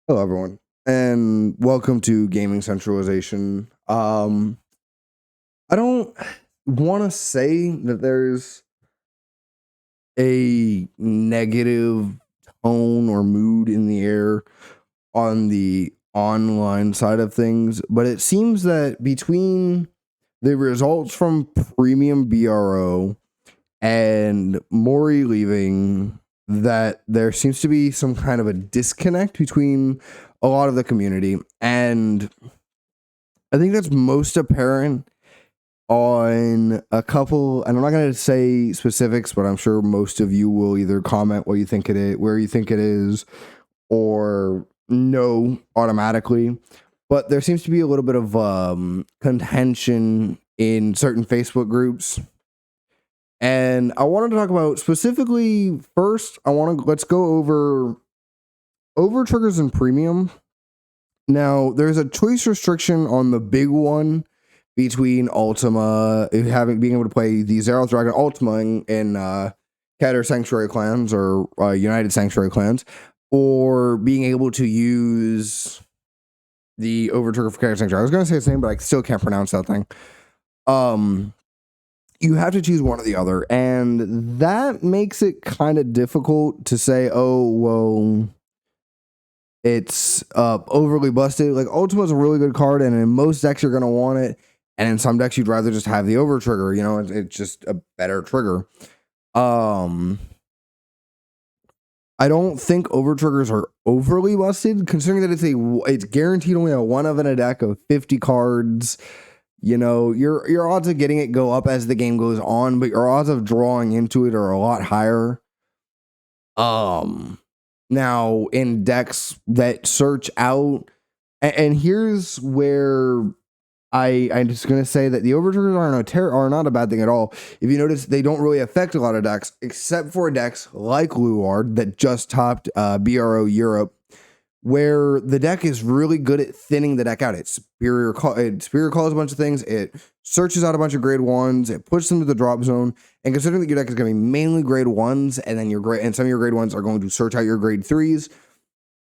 Hello, everyone, and welcome to Gaming Centralization. I don't want to say that there's a negative tone or mood in the air on the online side of things, but it seems that between the results from Premium BRO and Maury leaving, that there seems to be some kind of a disconnect between a lot of the community. And I think that's most apparent on a couple, and I'm not going to say specifics, but I'm sure most of you will either comment what you think it is, where you think it is, or know automatically. But there seems to be a little bit of contention in certain Facebook groups. And I wanted to talk about specifically first, let's go over triggers and premium. Now, there's a choice restriction on the big one between Ultima, being able to play the Zeroth Dragon Ultima in Catter Sanctuary clans or United Sanctuary clans, or being able to use the over trigger for Catter Sanctuary. I was going to say its name, but I still can't pronounce that thing. You have to choose one or the other, and that makes it kind of difficult to say, oh, well, it's overly busted. Like, Ultima's a really good card, and in most decks you're going to want it, and in some decks you'd rather just have the over trigger. You know, it's just a better trigger. I don't think over triggers are overly busted, considering that it's guaranteed only a one of in a deck of 50 cards. You know, your odds of getting it go up as the game goes on, but your odds of drawing into it are a lot higher. Now in decks that search out, and here's where I'm just gonna say that the overtriggers are not a bad thing at all. If you notice, they don't really affect a lot of decks, except for decks like Luard that just topped BRO Europe, where the deck is really good at thinning the deck out. It superior calls a bunch of things. It searches out a bunch of grade ones. It puts them to the drop zone. And considering that your deck is going to be mainly grade ones, and then some of your grade ones are going to search out your grade threes.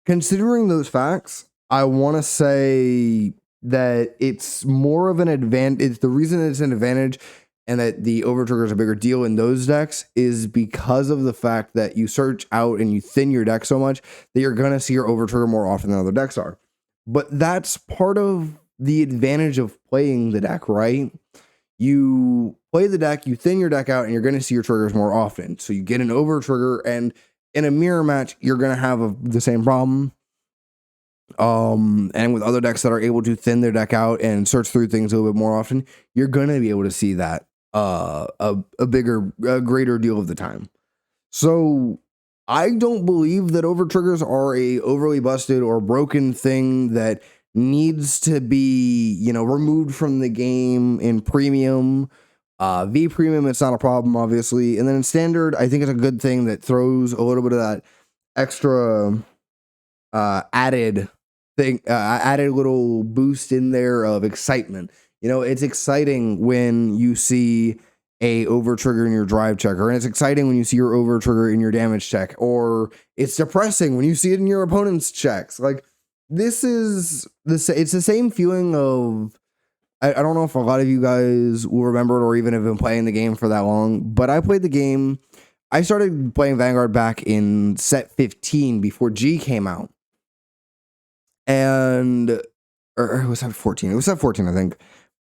Considering those facts, I want to say that it's more of an advantage. The reason it's an advantage and that the overtrigger is a bigger deal in those decks is because of the fact that you search out and you thin your deck so much that you're going to see your overtrigger more often than other decks are. But that's part of the advantage of playing the deck, right? You play the deck, you thin your deck out, and you're going to see your triggers more often. So you get an overtrigger, and in a mirror match, you're going to have the same problem. And with other decks that are able to thin their deck out and search through things a little bit more often, you're going to be able to see that a greater deal of the time. So I don't believe that over triggers are a overly busted or broken thing that needs to be, removed from the game in premium. V premium, it's not a problem, obviously. And then in standard, I think it's a good thing that throws a little bit of that extra added little boost in there of excitement. It's exciting when you see a over trigger in your drive checker, and it's exciting when you see your over trigger in your damage check, or it's depressing when you see it in your opponent's checks. Like, it's the same feeling of, I don't know if a lot of you guys will remember it or even have been playing the game for that long, but I played the game. I started playing Vanguard back in set 15 before G came out. Or was that 14? It was that 14, I think.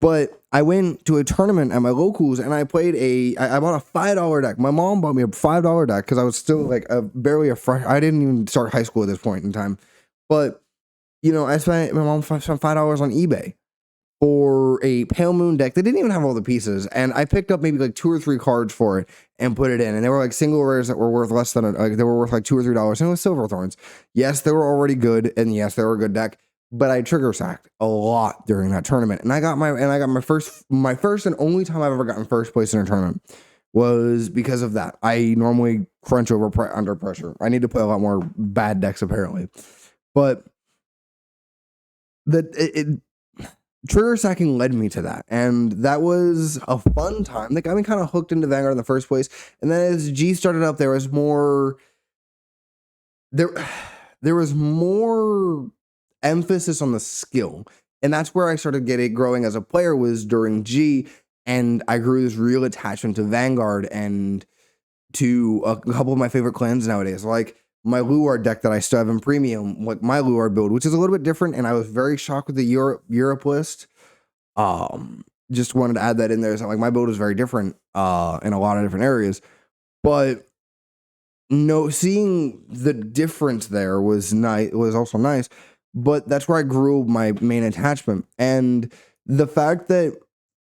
But I went to a tournament at my locals, and I played I bought a $5 deck. My mom bought me a $5 deck because I was still like barely a fresh. I didn't even start high school at this point in time. But, my mom spent $5 on eBay for a Pale Moon deck that didn't even have all the pieces. And I picked up maybe like 2 or 3 cards for it and put it in. And they were like single rares that were worth less than, they were worth like $2 or $3. And it was Silver Thorns. Yes, they were already good. And yes, they were a good deck. But I trigger sacked a lot during that tournament. And I got my first and only time I've ever gotten first place in a tournament was because of that. I normally crunch under pressure. I need to play a lot more bad decks apparently. But trigger sacking led me to that, and that was a fun time. That got me kind of hooked into Vanguard in the first place. And then as G started up, there was more. there was more emphasis on the skill. And that's where I started growing as a player, was during G, and I grew this real attachment to Vanguard and to a couple of my favorite clans nowadays, like my Luard deck that I still have in premium, like my Luard build, which is a little bit different, and I was very shocked with the Europe list. Just wanted to add that in there. So like my build is very different in a lot of different areas, but no, seeing the difference there was nice. Was also nice, but that's where I grew my main attachment, and the fact that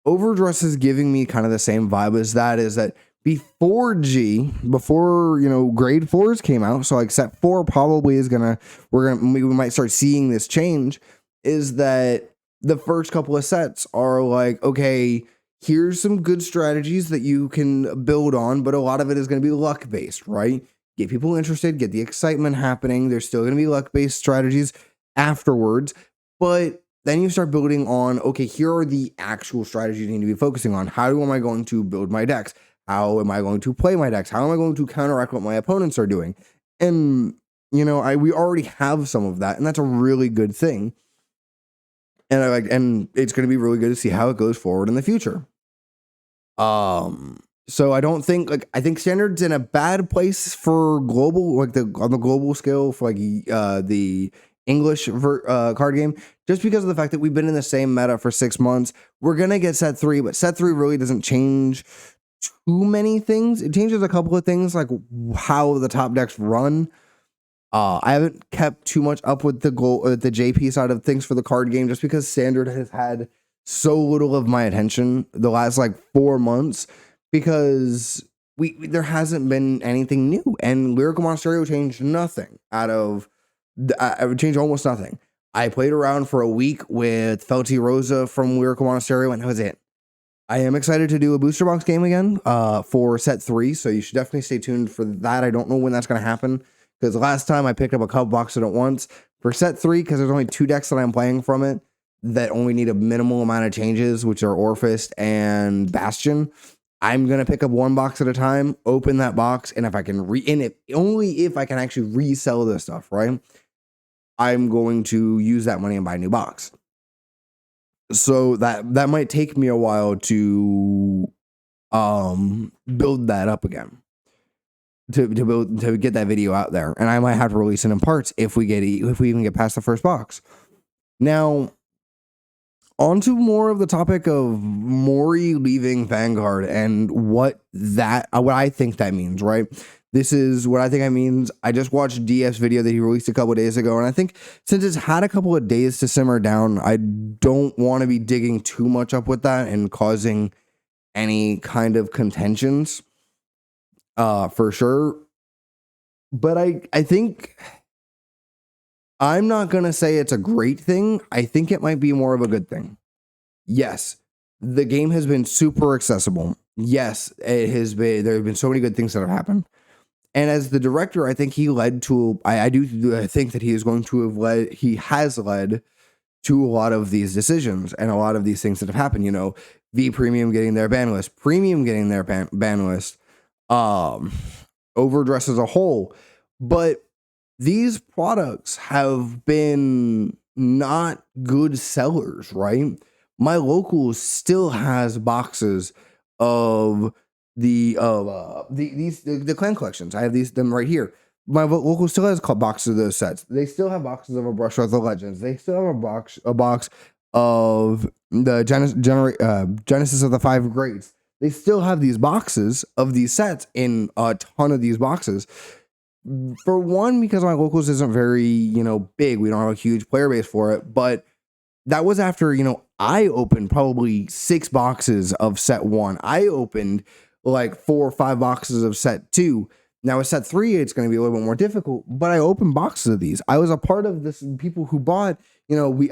Overdress is giving me kind of the same vibe as that is that before G, before grade 4s came out, so like set 4 probably is we might start seeing this change, is that the first couple of sets are like, okay, here's some good strategies that you can build on, but a lot of it is going to be luck based, right? Get people interested, get the excitement happening. There's still going to be luck based strategies afterwards, but then you start building on, okay, here are the actual strategies you need to be focusing on. How am I going to build my decks? How am I going to play my decks? How am I going to counteract what my opponents are doing? And, we already have some of that, and that's a really good thing. And it's going to be really good to see how it goes forward in the future. So I don't think, I think Standard's in a bad place for global, on the global scale for the English card game, just because of the fact that we've been in the same meta for 6 months. We're gonna get set 3, but set 3 really doesn't change too many things. It changes a couple of things, like how the top decks run. I haven't kept too much up with the JP side of things for the card game, just because Standard has had so little of my attention the last 4 months, because there hasn't been anything new, and Lyrical Monasterio changed nothing I would change almost nothing. I played around for a week with Felty Rosa from Lyrical Monasterio, and that was it. I am excited to do a booster box game again for set 3, so you should definitely stay tuned for that. I don't know when that's going to happen, because last time I picked up a couple boxes at once. For set 3, because there's only 2 decks that I'm playing from it that only need a minimal amount of changes, which are Orphist and Bastion, I'm going to pick up 1 box at a time, open that box, and if I can only if I can actually resell this stuff, right? I'm going to use that money and buy a new box. So that might take me a while to build that up again, to get that video out there, and I might have to release it in parts if we even get past the first box. Now, on to more of the topic of Mori leaving Vanguard and what I think that means, right? This is what I think it means. I just watched DF's video that he released a couple of days ago, and I think since it's had a couple of days to simmer down, I don't want to be digging too much up with that and causing any kind of contentions, for sure. But I think I'm not going to say it's a great thing. I think it might be more of a good thing. Yes, the game has been super accessible. Yes, there have been so many good things that have happened. And as the director, I think he led to, I think that he has led to a lot of these decisions and a lot of these things that have happened, V Premium getting their ban list, Premium getting their ban list, Overdress as a whole. But these products have been not good sellers, right? My Locals still has boxes of the clan collections. I have them right here. My Local still has boxes of those sets. They still have boxes of A Brush with the Legends. They still have a box of the Genesis of the 5 Greats. They still have these boxes of these sets in a ton of these boxes. For one, because my Locals isn't very, big. We don't have a huge player base for it. But that was after, I opened probably 6 boxes of set 1. I opened 4 or 5 boxes of set 2. Now with set 3, it's going to be a little bit more difficult, but I opened boxes of these. I was a part of this. People who bought, we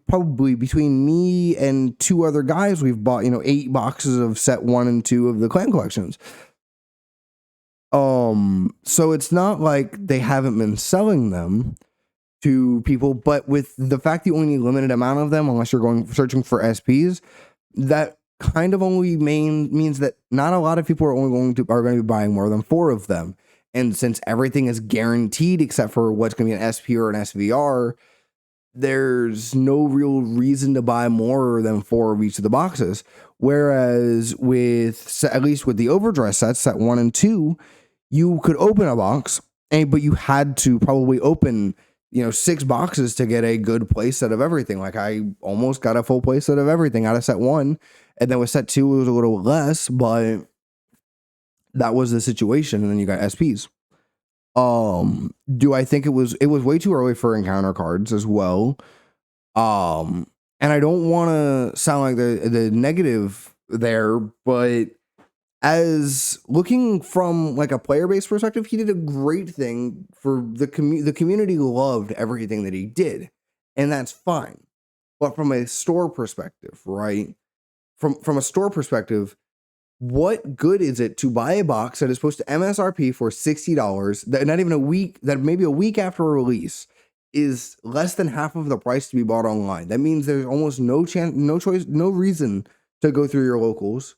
probably, between me and 2 other guys, we've bought, 8 boxes of set 1 and 2 of the clan collections. So it's not like they haven't been selling them to people, but with the fact you only need a limited amount of them, unless you're searching for SPs, that kind of only means that not a lot of people are going to be buying more than 4 of them. And since everything is guaranteed except for what's going to be an SP or an SVR, there's no real reason to buy more than 4 of each of the boxes. Whereas with, at least with the overdress sets, set 1 and 2, you could open a box, but you had to probably open 6 boxes to get a good play set of everything. Like I almost got a full play set of everything out of set 1, and then with set 2 it was a little less, but that was the situation. And then you got SPs. Do I think it was way too early for encounter cards as well? And I don't want to sound like the negative there, but as looking from like a player-based perspective, he did a great thing for the community loved everything that he did, and that's fine. But from a store perspective, right? From a store perspective, what good is it to buy a box that is supposed to MSRP for $60, that not even a week, that maybe a week after a release is less than half of the price to be bought online? That means there's almost no chance, no choice, no reason to go through your locals,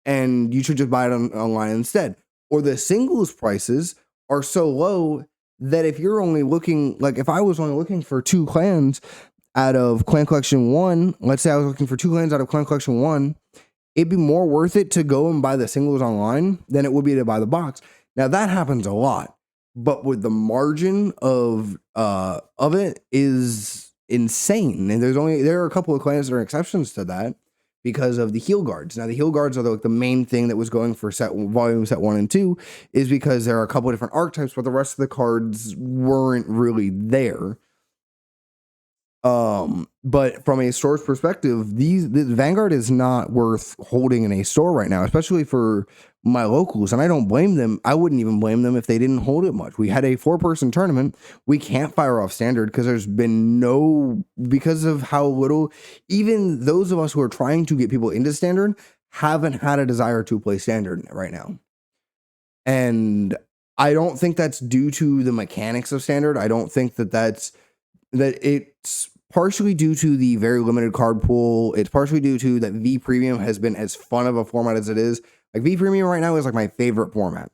and you should just buy it online instead. Or the singles prices are so low that if you're only looking, like if I was only looking for 2 clans out of Clan Collection 1, let's say I was looking for 2 clans out of Clan Collection 1, it'd be more worth it to go and buy the singles online than it would be to buy the box. Now that happens a lot, but with the margin of it is insane. And there are a couple of clans that are exceptions to that because of the heal guards. Now the heal guards are the main thing that was going for volume set 1 and 2, is because there are a couple of different archetypes, but the rest of the cards weren't really there. But from a store's perspective, the Vanguard is not worth holding in a store right now, especially for my locals. And I don't blame them. I wouldn't even blame them if they didn't hold it much. We had a 4-person tournament. We can't fire off standard because there's been because of how little, even those of us who are trying to get people into standard haven't had a desire to play standard right now. And I don't think that's due to the mechanics of standard. I don't think that it's partially due to the very limited card pool. It's partially due to that V Premium has been as fun of a format as it is. Like V Premium right now is like my favorite format.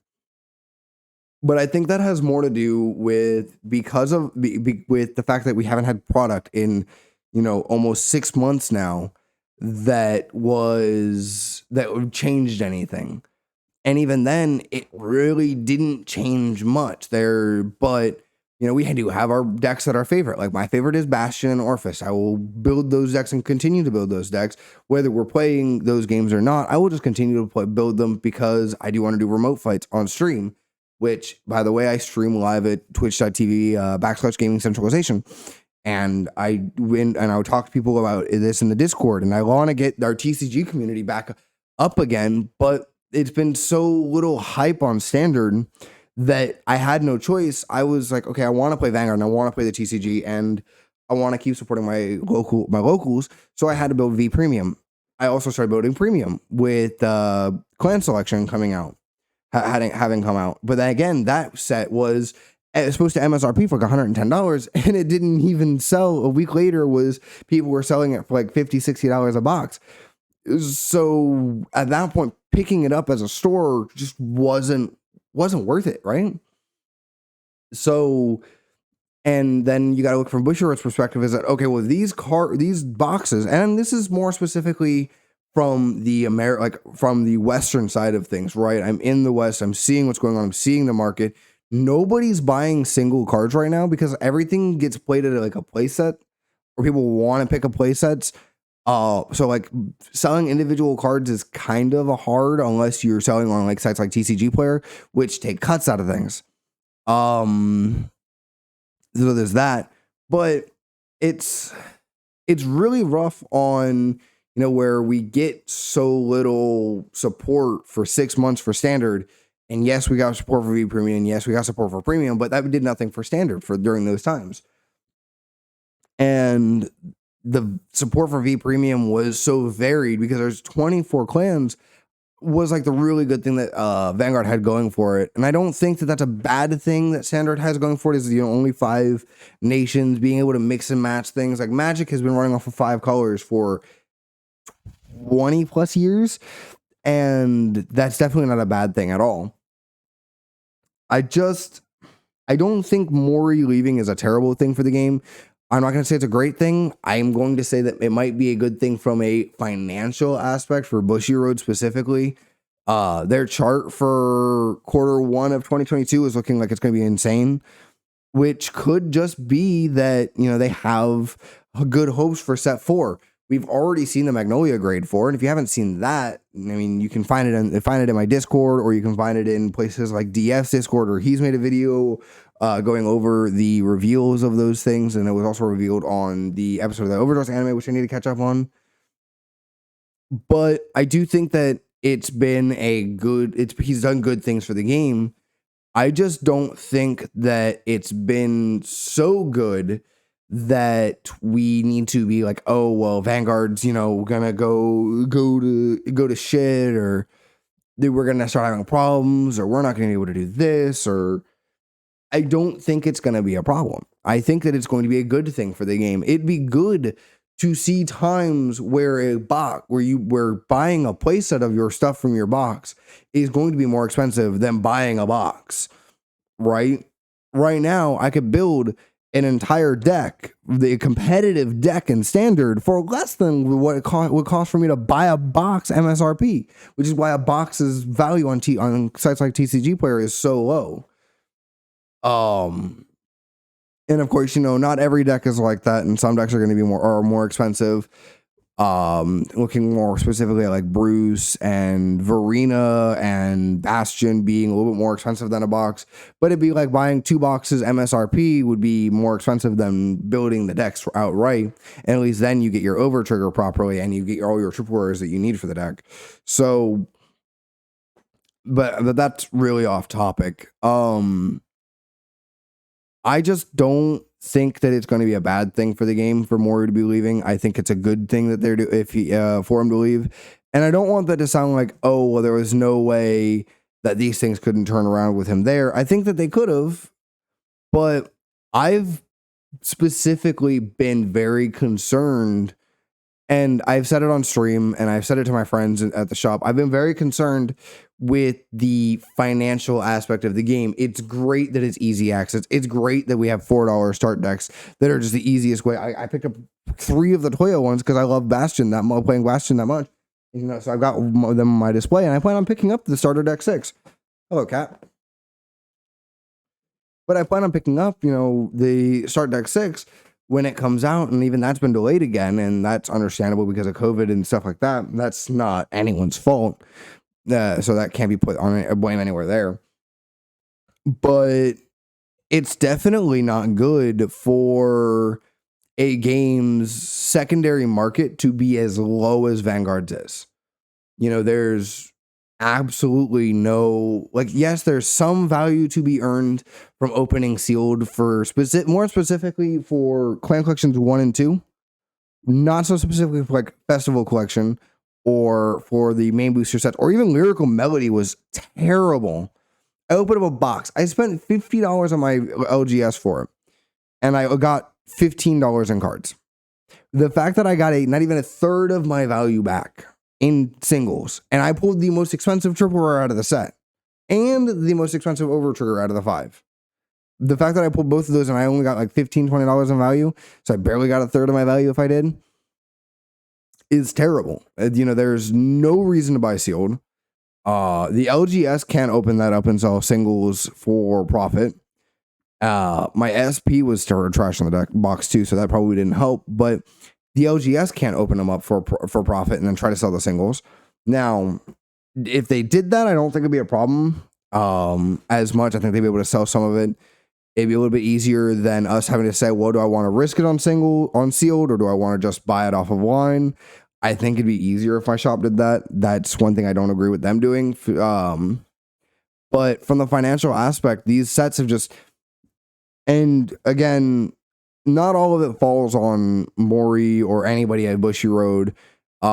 But I think that has more to do with with the fact that we haven't had product in, almost 6 months now that changed anything. And even then, it really didn't change much there, but we had to have our decks that are favorite. Like my favorite is Bastion and Orphis. I will build those decks and continue to build those decks. Whether we're playing those games or not, I will just continue to build them because I do want to do remote fights on stream, which, by the way, I stream live at twitch.tv /gaming centralization. And I would talk to people about this in the Discord, and I want to get our TCG community back up again, but it's been so little hype on standard that I had no choice. I was like, okay, I want to play Vanguard and I want to play the TCG and I want to keep supporting my locals. So I had to build V Premium. I also started building Premium with Clan Selection coming out, having come out. But then again, that set was supposed to MSRP for like $110, and it didn't even sell. A week later, people were selling it for like $50, $60 a box. So at that point, picking it up as a store just wasn't worth it, right? So, and then you got to look from Bushiroad's perspective, is that, okay, well, these boxes, and this is more specifically from the from the Western side of things, right? I'm in the West, I'm seeing what's going on, I'm seeing the market. Nobody's buying single cards right now because everything gets played at like a play set, or people want to pick up play sets. So like selling individual cards is kind of hard unless you're selling on like sites like TCG Player, which take cuts out of things. So there's that, but it's really rough on, where we get so little support for 6 months for standard. And yes, we got support for V Premium, and yes, we got support for Premium, but that did nothing for standard during those times. And the support for V Premium was so varied because there's 24 clans was like the really good thing that Vanguard had going for it. And I don't think that that's a bad thing that Standard has going for it, is only 5 nations, being able to mix and match things. Like Magic has been running off of 5 colors for 20 plus years, and that's definitely not a bad thing at all. I don't think Mori leaving is a terrible thing for the game. I'm not going to say it's a great thing. I'm going to say that it might be a good thing from a financial aspect for Bushiroad specifically. Their chart for Q1 of 2022 is looking like it's going to be insane, which could just be that, they have good hopes for set 4. We've already seen the Magnolia grade 4, and if you haven't seen that, you can find it in my Discord, or you can find it in places like DF's Discord, or he's made a video going over the reveals of those things, and it was also revealed on the episode of the Overdose anime, which I need to catch up on. But I do think that he's done good things for the game. I just don't think that it's been so good that we need to be like, oh, well, Vanguard's, gonna go to shit, or we're gonna start having problems, or we're not gonna be able to do this, or I don't think it's gonna be a problem. I think that it's going to be a good thing for the game. It'd be good to see times where where buying a playset of your stuff from your box is going to be more expensive than buying a box, right? Right now, I could build an entire deck, the competitive deck in standard, for less than what it would cost for me to buy a box MSRP, which is why a box's value on sites like TCG Player is so low. And of course, not every deck is like that, and some decks are going to be more expensive. Looking more specifically at like Bruce and Verena and Bastion being a little bit more expensive than a box, but it'd be like buying 2 boxes MSRP would be more expensive than building the decks outright. And at least then you get your over trigger properly, and you get all your triple rares that you need for the deck. So, but that's really off topic. I just don't think that it's going to be a bad thing for the game for Mori to be leaving. I think it's a good thing that for him to leave. And I don't want that to sound like, oh, well, there was no way that these things couldn't turn around with him there. I think that they could have, but I've specifically been very concerned, and I've said it on stream, and I've said it to my friends at the shop. I've been very concerned with the financial aspect of the game. It's great that it's easy access. It's great that we have $4 start decks that are just the easiest way. I picked up 3 of the Toyo ones because I love playing Bastion that much. So I've got them on my display, and I plan on picking up the starter deck 6. Hello, cat. But I plan on picking up, the start deck 6 when it comes out, and even that's been delayed again, and that's understandable because of COVID and stuff like that. That's not anyone's fault. So that can't be put on blame anywhere there. But it's definitely not good for a game's secondary market to be as low as Vanguard's is. There's absolutely no, yes, there's some value to be earned from opening sealed for more specifically for Clan Collections 1 and 2. Not so specifically for Festival Collection, or for the main booster sets, or even Lyrical Melody was terrible. I opened up a box. I spent $50 on my LGS for it, and I got $15 in cards. The fact that I got not even a third of my value back in singles, and I pulled the most expensive triple rare out of the set, and the most expensive over trigger out of the 5. The fact that I pulled both of those and I only got $15, $20 in value, so I barely got a third of my value if I did, is terrible. There's no reason to buy sealed. The LGS can't open that up and sell singles for profit. My SP was trash on the deck box too, so that probably didn't help. But the LGS can't open them up for profit and then try to sell the singles. Now, if they did that, I don't think it'd be a problem as much. I think they'd be able to sell some of it. It'd be a little bit easier than us having to say, well, do I want to risk it on sealed, or do I want to just buy it off of line? I think it'd be easier if my shop did that. That's one thing I don't agree with them doing. But from the financial aspect, these sets have just, and again, not all of it falls on Mori or anybody at Bushiroad. A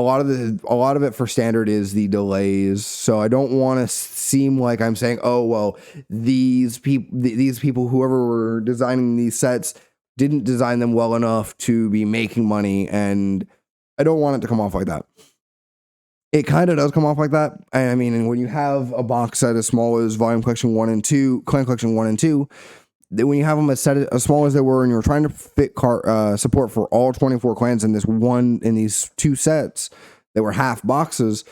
lot of it for standard is the delays. So I don't want to seem like I'm saying, oh, well, these people, whoever were designing these sets, didn't design them well enough to be making money, and I don't want it to come off like that. it kind of does come off like that. I mean, and when you have a box set as small as Volume Collection 1 and 2, Clan Collection 1 and 2, when you have them as small as they were, and you're trying to fit support for all 24 clans in these two sets that were half boxes,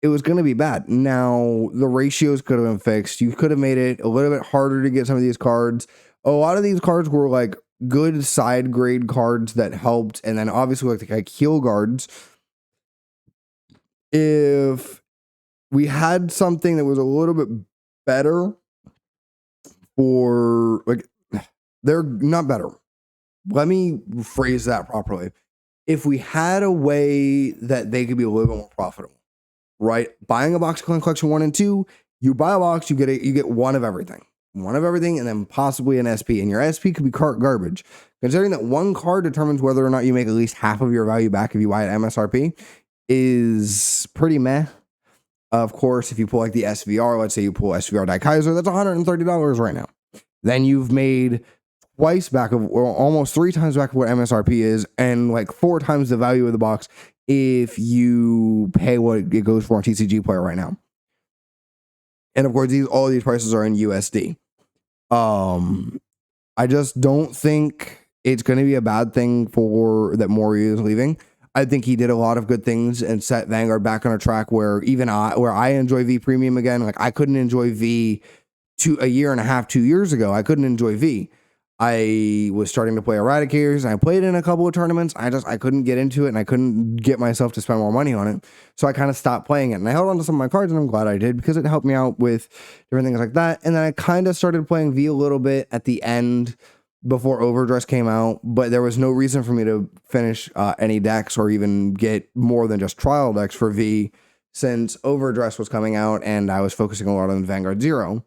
it was going to be bad. Now, the ratios could have been fixed. You could have made it a little bit harder to get some of these cards. A lot of these cards were like good side grade cards that helped, and then obviously like heal guards. If we had something that was a little bit better, or like, they're not better. Let me phrase that properly. If we had a way that they could be a little bit more profitable, right? Buying a box of Clan Collection 1 and 2, you buy a box, you get one of everything, and then possibly an SP, and your SP could be garbage. Considering that one card determines whether or not you make at least half of your value back if you buy at MSRP, is pretty meh. Of course, if you pull like the SVR, let's say you pull SVR Die Kaiser, that's $130 right now. Then you've made twice back of, or almost 3 times back of what MSRP is, and like 4 times the value of the box if you pay what it goes for on TCG Player right now. And of course, all of these prices are in USD. I just don't think it's going to be a bad thing for that Mori is leaving. I think he did a lot of good things and set Vanguard back on a track where I enjoy V Premium again. Like, I couldn't enjoy V a year and a half, 2 years ago. I couldn't enjoy V. I was starting to play Eradicators, and I played in a couple of tournaments. I couldn't get into it, and I couldn't get myself to spend more money on it. So I kind of stopped playing it, and I held on to some of my cards, and I'm glad I did, because it helped me out with different things like that. And then I kind of started playing V a little bit at the end before Overdress came out, but there was no reason for me to finish any decks or even get more than just trial decks for V, since Overdress was coming out, and I was focusing a lot on Vanguard Zero.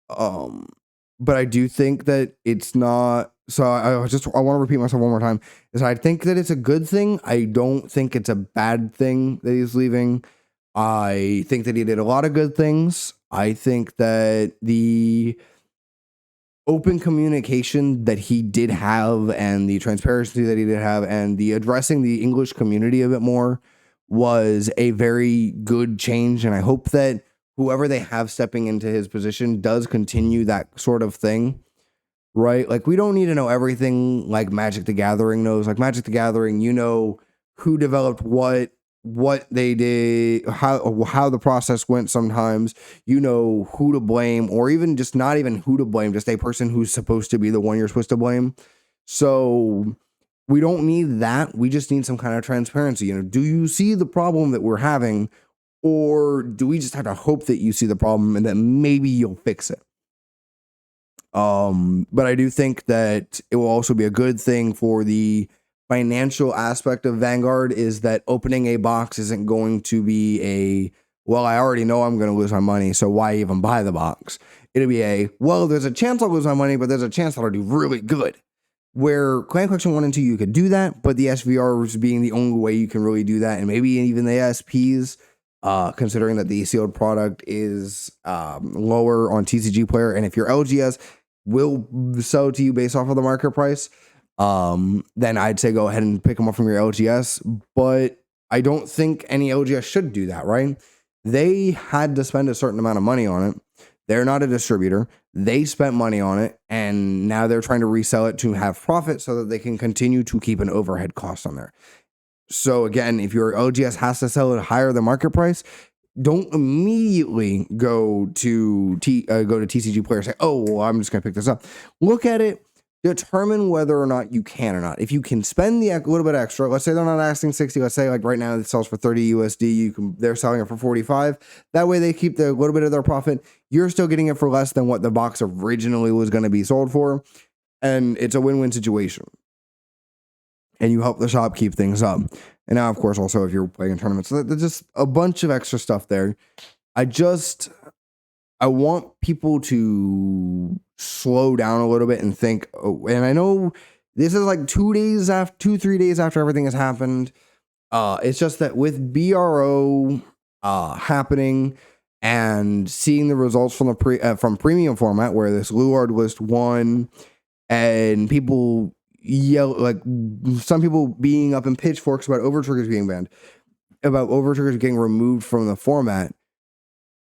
But I do think that it's not. So I want to repeat myself one more time. Is I think that it's a good thing. I don't think it's a bad thing that he's leaving. I think that he did a lot of good things. I think that the open communication that he did have, and the transparency that he did have, and the addressing the English community a bit more was a very good change. And I hope that whoever they have stepping into his position does continue that sort of thing, right? Like, we don't need to know everything like Magic the Gathering knows. Like, Magic the Gathering, you know who developed what they did, how the process went sometimes. You know who to blame, or even just not even who to blame, just a person who's supposed to be the one you're supposed to blame. So we don't need that. We just need some kind of transparency. You know, do you see the problem that we're having? Or do we just have to hope that you see the problem and that maybe you'll fix it? But I do think that it will also be a good thing for the financial aspect of Vanguard, is that opening a box isn't going to be well, I already know I'm going to lose my money, so why even buy the box? It'll be well, there's a chance I'll lose my money, but there's a chance that I'll do really good. Where Clan Collection 1 and 2, you could do that, but the SVRs being the only way you can really do that, and maybe even the SPs, considering that the sealed product is lower on TCG Player, and if your LGS will sell to you based off of the market price, then I'd say go ahead and pick them up from your LGS. But I don't think any LGS should do that, right? They had to spend a certain amount of money on it. They're not a distributor. They spent money on it, and now they're trying to resell it to have profit so that they can continue to keep an overhead cost on there. So again, if your LGS has to sell it higher than market price, don't immediately go to TCG Player and say, oh, well, I'm just going to pick this up. Look at it, determine whether or not you can or not. If you can spend the little bit extra, let's say they're not asking 60, let's say like right now it sells for 30 USD, they're selling it for 45. That way they keep the little bit of their profit. You're still getting it for less than what the box originally was going to be sold for. And it's a win-win situation. And you help the shop keep things up. And now, of course, also if you're playing in tournaments, so there's just a bunch of extra stuff there. I want people to slow down a little bit and think. Oh, and I know this is like 3 days after everything has happened. It's just that with BRO happening and seeing the results from the from premium format, where this Luard list won, and people yell, like some people being up in pitchforks about over triggers being banned. about overtriggers getting removed from the format,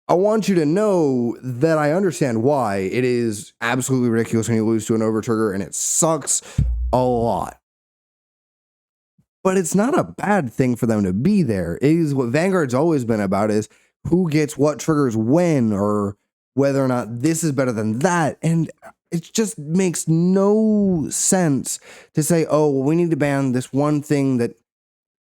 I want you to know that I understand why. It is absolutely ridiculous when you lose to an overtrigger, and it sucks a lot. But it's not a bad thing for them to be there. It is what Vanguard's always been about, is who gets what triggers when, or whether or not this is better than that. And it just makes no sense to say, oh, well, we need to ban this one thing that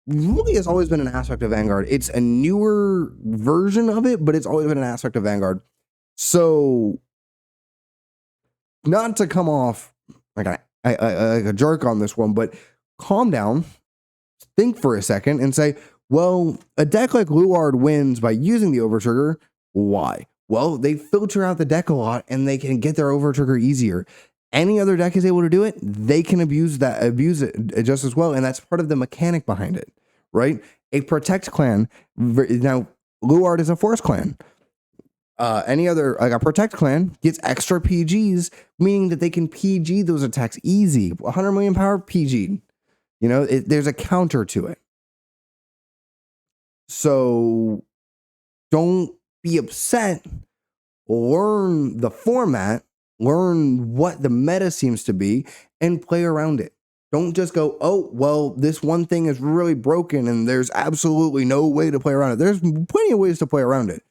really has always been an aspect of Vanguard. It's a newer version of it, but it's always been an aspect of Vanguard. So, not to come off like a jerk on this one, but calm down, think for a second, and say, well, a deck like Luard wins by using the overtrigger. Why? Well, they filter out the deck a lot, and they can get their overtrigger easier. Any other deck is able to do it, they can abuse it just as well, and that's part of the mechanic behind it, right? A Protect clan, now Luard is a Force clan. Any other, like a Protect clan, gets extra PGs, meaning that they can PG those attacks easy. 100 million power PG. You know, there's a counter to it. So don't be upset. Learn the format, learn what the meta seems to be, and play around it. Don't just go, oh, well, this one thing is really broken and there's absolutely no way to play around it. There's plenty of ways to play around it.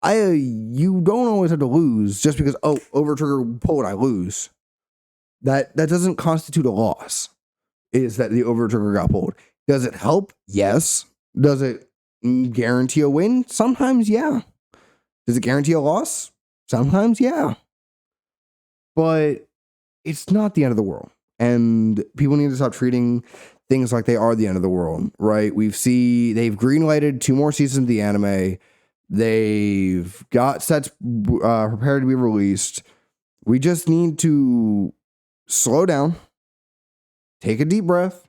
You don't always have to lose just because, oh, overtrigger pulled, I lose. That doesn't constitute a loss, is that the overtrigger got pulled. Does it help? Yes. Does it guarantee a win? Sometimes, yeah. Does it guarantee a loss? Sometimes, yeah. But it's not the end of the world. And people need to stop treating things like they are the end of the world, right? They've greenlighted 2 more seasons of the anime. They've got sets prepared to be released. We just need to slow down, take a deep breath,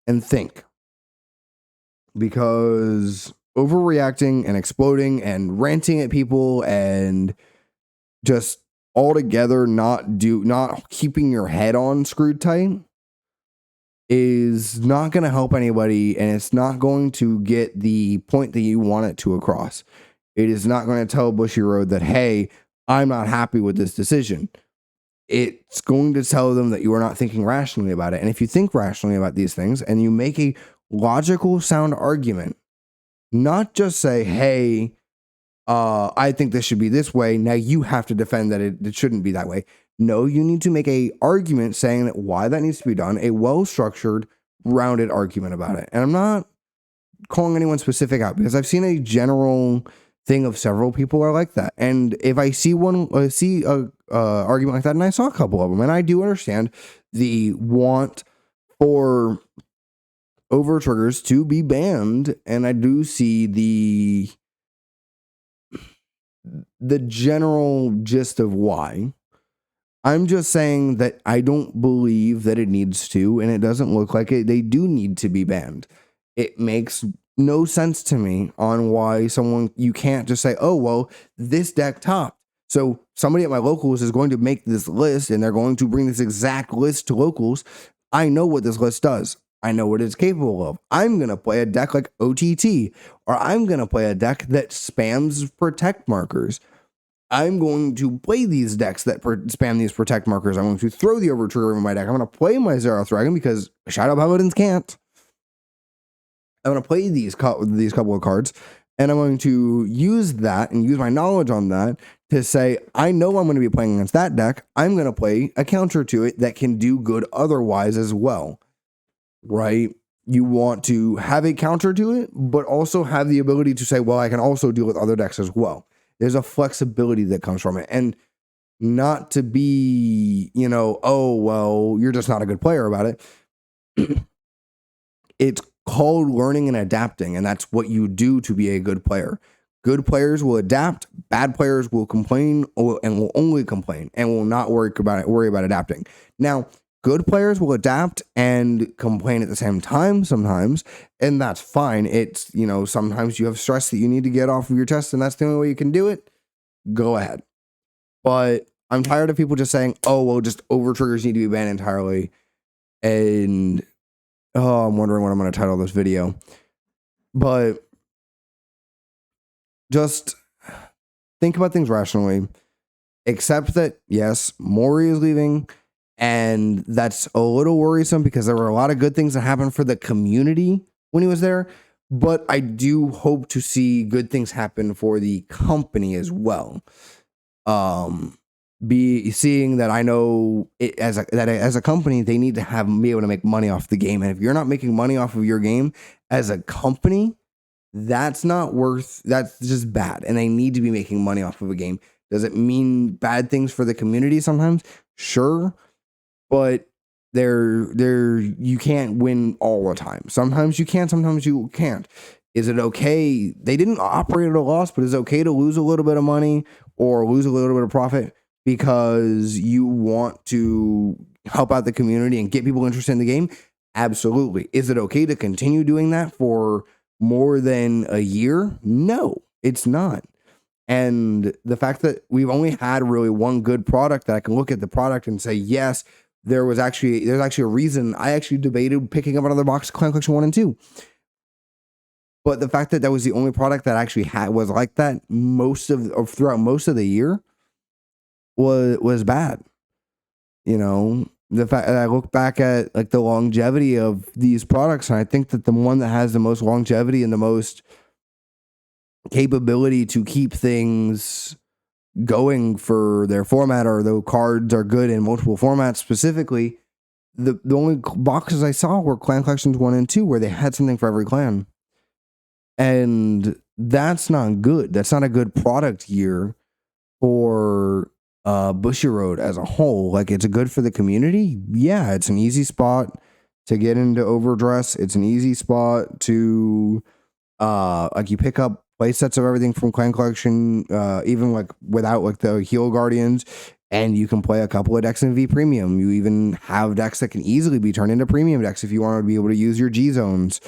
and think. Because overreacting and exploding and ranting at people and just altogether not keeping your head on screwed tight is not going to help anybody, and it's not going to get the point that you want it to across. It is not going to tell Bushiroad that, hey, I'm not happy with this decision. It's going to tell them that you are not thinking rationally about it. And if you think rationally about these things and you make a logical, sound argument, not just say, hey, I think this should be this way, now you have to defend that it shouldn't be that way. No, you need to make a argument saying that why that needs to be done, a well-structured, rounded argument about it. And I'm not calling anyone specific out, because I've seen a general thing of several people are like that. And if I see a argument like that, and I saw a couple of them, and I do understand the want for overtriggers to be banned, and I do see the general gist of why. I'm just saying that I don't believe that it needs to, and it doesn't look like it. They do need to be banned. It makes no sense to me on why you can't just say, oh, well, this deck topped. So somebody at my locals is going to make this list, and they're going to bring this exact list to locals. I know what this list does. I know what it's capable of. I'm going to play a deck like OTT, or I'm going to play a deck that spams protect markers. I'm going to play these decks that spam these protect markers. I'm going to throw the overtrigger in my deck. I'm going to play my Zeroth Dragon because Shadow Paladins can't. I'm going to play these couple of cards, and I'm going to use that and use my knowledge on that to say, I know I'm going to be playing against that deck. I'm going to play a counter to it that can do good otherwise as well, right? You want to have a counter to it, but also have the ability to say, well, I can also deal with other decks as well. There's a flexibility that comes from it, and not to be, oh, well, you're just not a good player about it. It's called learning and adapting, and that's what you do to be a good player. Good players will adapt. Bad players will complain and will only complain and will not worry about adapting. Now, good players will adapt and complain at the same time sometimes, and that's fine. It's, sometimes you have stress that you need to get off of your chest, and that's the only way you can do it. Go ahead. But I'm tired of people just saying, oh, well, just overtriggers need to be banned entirely. And, I'm wondering what I'm going to title this video. But just think about things rationally. Accept that, yes, Maury is leaving, and that's a little worrisome because there were a lot of good things that happened for the community when he was there. But I do hope to see good things happen for the company as well. Be seeing that I know it as a company, they need to be able to make money off the game. And if you're not making money off of your game as a company, that's just bad. And they need to be making money off of a game. Does it mean bad things for the community sometimes? Sure. But you can't win all the time. Sometimes you can, sometimes you can't. Is it okay? They didn't operate at a loss, but is it okay to lose a little bit of money or lose a little bit of profit because you want to help out the community and get people interested in the game? Absolutely. Is it okay to continue doing that for more than a year? No, it's not. And the fact that we've only had really one good product that I can look at the product and say, yes, there's actually a reason I actually debated picking up another box of Clan Collection 1 and 2. But the fact that that was the only product that actually was like that throughout most of the year was bad. You know, the fact that I look back at like the longevity of these products, and I think that the one that has the most longevity and the most capability to keep things going for their format, or the cards are good in multiple formats specifically, the only boxes I saw were Clan Collections 1 and 2 where they had something for every clan. And that's not good. That's not a good product year for Bushiroad as a whole. Like, it's good for the community. Yeah, it's an easy spot to get into Overdress. It's an easy spot to like, you pick up play sets of everything from Clan Collection, even like without like the Heal Guardians, and you can play a couple of decks in V Premium. You even have decks that can easily be turned into premium decks if you want to be able to use your G zones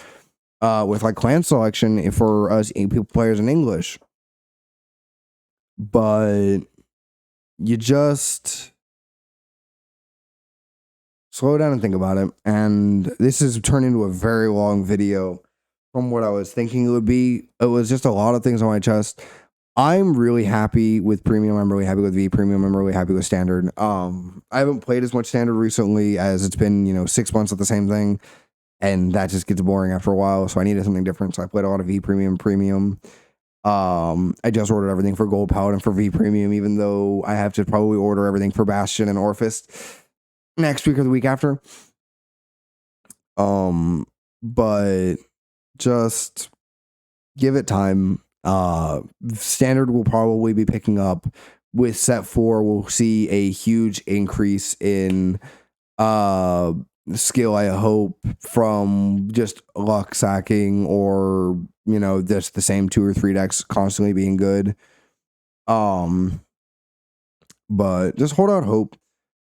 with like clan selection for us players in English. But you just slow down and think about it. And this has turned into a very long video from what I was thinking it would be. It was just a lot of things on my chest. I'm really happy with Premium. I'm really happy with V Premium. I'm really happy with Standard. I haven't played as much Standard recently as it's been, 6 months of the same thing. And that just gets boring after a while. So I needed something different. So I played a lot of V Premium. I just ordered everything for Gold Paladin for V Premium, even though I have to probably order everything for Bastion and Orphist next week or the week after. But just give it time. Standard will probably be picking up with set 4. We'll see a huge increase in skill, I hope, from just luck sacking or just the same 2 or 3 decks constantly being good. But just hold out hope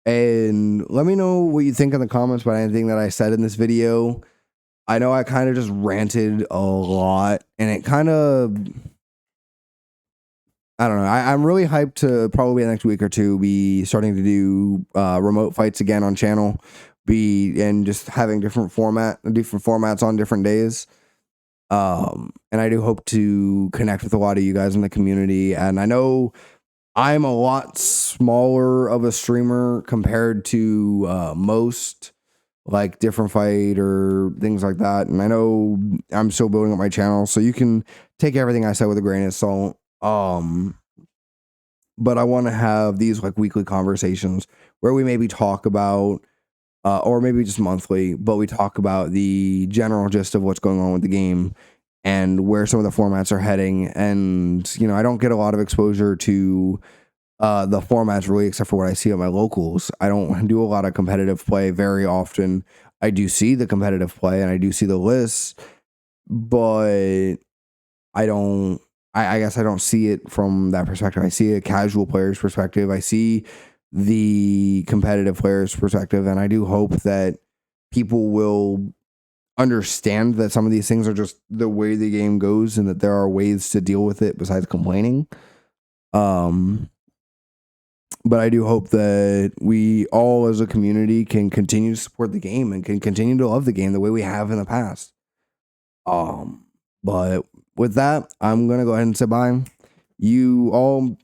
and let me know what you think in the comments about anything that I said in this video. I know I kind of just ranted a lot, and it kind of, I don't know. I'm really hyped to probably the next week or two be starting to do remote fights again on channel, and just having different formats on different days. And I do hope to connect with a lot of you guys in the community. And I know I'm a lot smaller of a streamer compared to most, like Different Fight or things like that. And I know I'm still building up my channel, so you can take everything I said with a grain of salt. But I want to have these like weekly conversations where we maybe talk about, or maybe just monthly, but we talk about the general gist of what's going on with the game and where some of the formats are heading. And, I don't get a lot of exposure to the formats really, except for what I see at my locals. I don't do a lot of competitive play very often. I do see the competitive play and I do see the lists, but I guess I don't see it from that perspective. I see a casual player's perspective. I see the competitive player's perspective, and I do hope that people will understand that some of these things are just the way the game goes and that there are ways to deal with it besides complaining. But I do hope that we all as a community can continue to support the game and can continue to love the game the way we have in the past. But with that, I'm going to go ahead and say bye. You all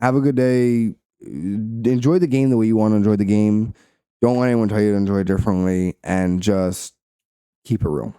have a good day. Enjoy the game the way you want to enjoy the game. Don't let anyone tell you to enjoy it differently, and just keep it real.